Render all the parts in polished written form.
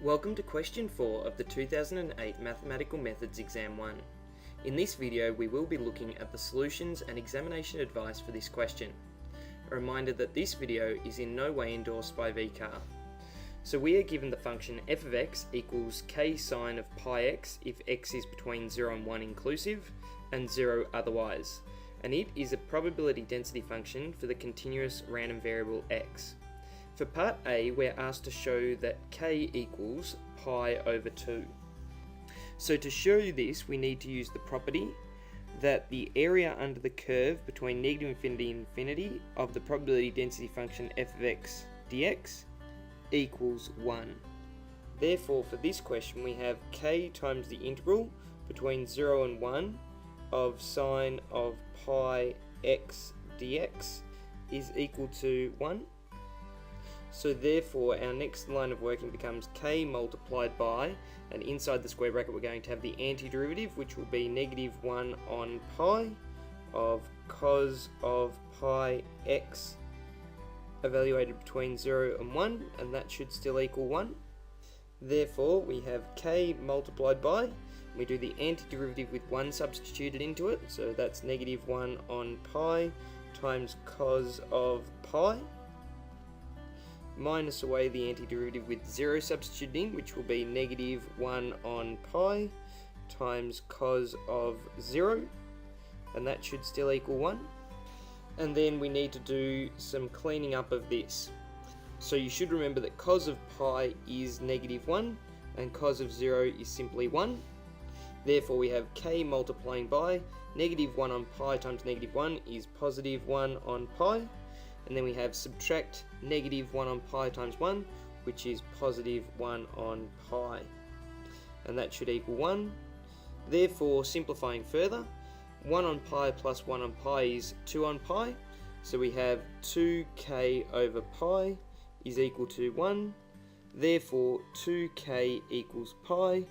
Welcome to question 4 of the 2008 Mathematical Methods Exam 1. In this video we will be looking at the solutions and examination advice for this question. A reminder that this video is in no way endorsed by VCAA. So we are given the function f of x equals k sine of pi x if x is between 0 and 1 inclusive and 0 otherwise, and it is a probability density function for the continuous random variable x. For part A, we're asked to show that k equals pi over 2. So to show this, we need to use the property that the area under the curve between negative infinity and infinity of the probability density function f of x dx equals 1. Therefore, for this question, we have k times the integral between 0 and 1 of sine of pi x dx is equal to 1. So therefore our next line of working becomes k multiplied by, and inside the square bracket we're going to have the antiderivative, which will be negative 1 on pi of cos of pi x evaluated between 0 and 1, and that should still equal 1. Therefore we have k multiplied by, we do the antiderivative with 1 substituted into it, so that's negative 1 on pi times cos of pi, minus away the antiderivative with 0 substituted in, which will be negative 1 on pi times cos of 0, and that should still equal 1. And then we need to do some cleaning up of this. So you should remember that cos of pi is negative 1 and cos of 0 is simply 1. Therefore we have k multiplying by negative 1 on pi times negative 1 is positive 1 on pi. And then we have subtract negative 1 on pi times 1, which is positive 1 on pi. And that should equal 1. Therefore, simplifying further, 1 on pi plus 1 on pi is 2 on pi. So we have 2k over pi is equal to 1. Therefore, 2k equals pi.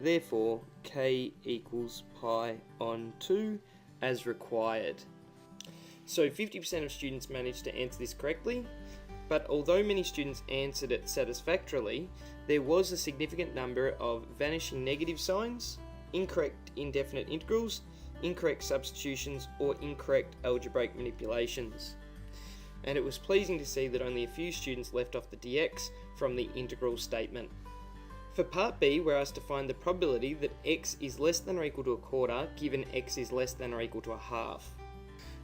Therefore, k equals pi on 2 as required. So 50% of students managed to answer this correctly, but although many students answered it satisfactorily, there was a significant number of vanishing negative signs, incorrect indefinite integrals, incorrect substitutions, or incorrect algebraic manipulations. And it was pleasing to see that only a few students left off the dx from the integral statement. For part B, we're asked to find the probability that x is less than or equal to a quarter given x is less than or equal to a half.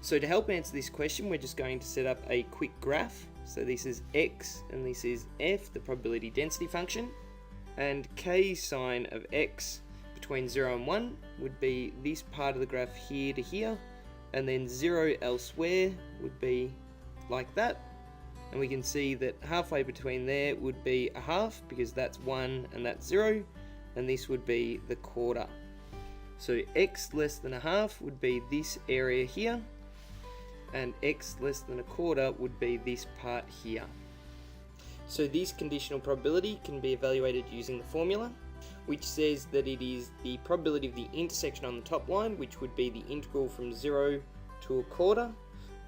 So to help answer this question, we're just going to set up a quick graph. So this is x and this is f, the probability density function, and k sine of x between 0 and 1 would be this part of the graph here to here, and then 0 elsewhere would be like that. And we can see that halfway between there would be a half, because that's 1 and that's 0, and this would be the quarter. So x less than a half would be this area here, and x less than a quarter would be this part here. So this conditional probability can be evaluated using the formula, which says that it is the probability of the intersection on the top line, which would be the integral from 0 to a quarter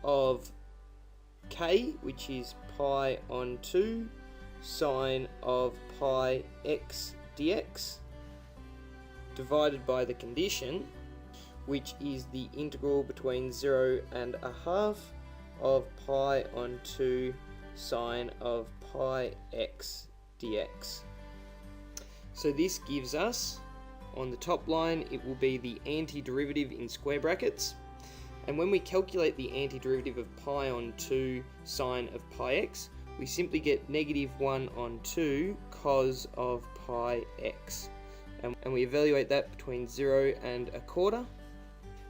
of k, which is pi on 2 sine of pi x dx, divided by the condition, which is the integral between 0 and a half of pi on 2 sine of pi x dx. So this gives us, on the top line, it will be the antiderivative in square brackets. And when we calculate the antiderivative of pi on 2 sine of pi x, we simply get negative 1 on 2 cos of pi x. And we evaluate that between 0 and a quarter.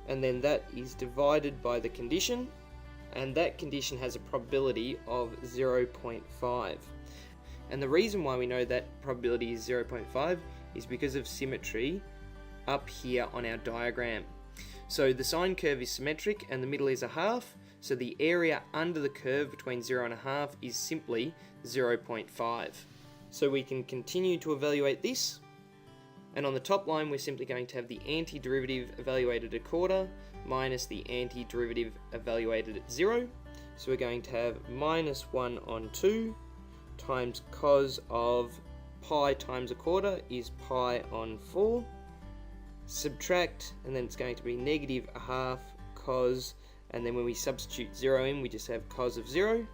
And then that is divided by the condition, and that condition has a probability of 0.5. And the reason why we know that probability is 0.5 is because of symmetry up here on our diagram. So the sine curve is symmetric and the middle is a half, so the area under the curve between 0 and a half is simply 0.5. So we can continue to evaluate this. And on the top line, we're simply going to have the antiderivative evaluated at a quarter minus the antiderivative evaluated at 0. So we're going to have minus 1 on 2 times cos of pi times a quarter is pi on 4. Subtract, and then it's going to be negative a half cos, and then when we substitute 0 in, we just have cos of 0.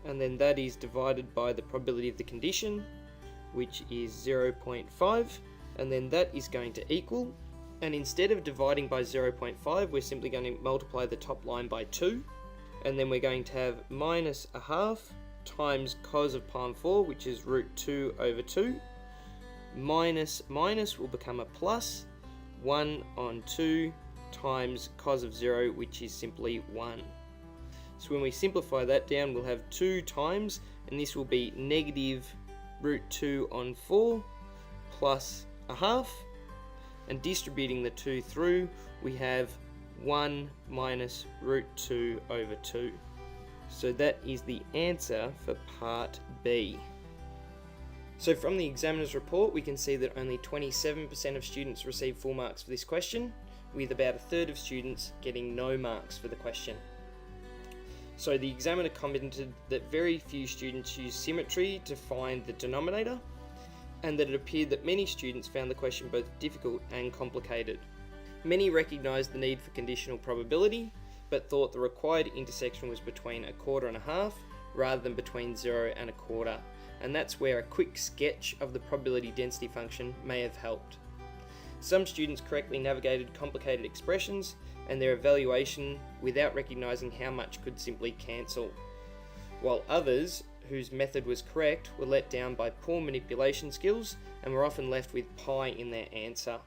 And then that is divided by the probability of the condition, which is 0.5. And then that is going to equal, and instead of dividing by 0.5, we're simply going to multiply the top line by 2. And then we're going to have minus a half times cos of pi on 4, which is root 2 over 2. Minus minus will become a plus, 1 on 2 times cos of 0, which is simply 1. So when we simplify that down, we'll have 2 times, and this will be negative root 2 on 4 plus a half, and distributing the 2 through, we have 1 minus root 2 over 2. So that is the answer for part B. So from the examiner's report, we can see that only 27% of students received full marks for this question, with about a third of students getting no marks for the question. So the examiner commented that very few students used symmetry to find the denominator, and that it appeared that many students found the question both difficult and complicated. Many recognised the need for conditional probability, but thought the required intersection was between a quarter and a half, rather than between 0 and a quarter, and that's where a quick sketch of the probability density function may have helped. Some students correctly navigated complicated expressions and their evaluation without recognising how much could simply cancel, while others, whose method was correct, were let down by poor manipulation skills and were often left with pi in their answer.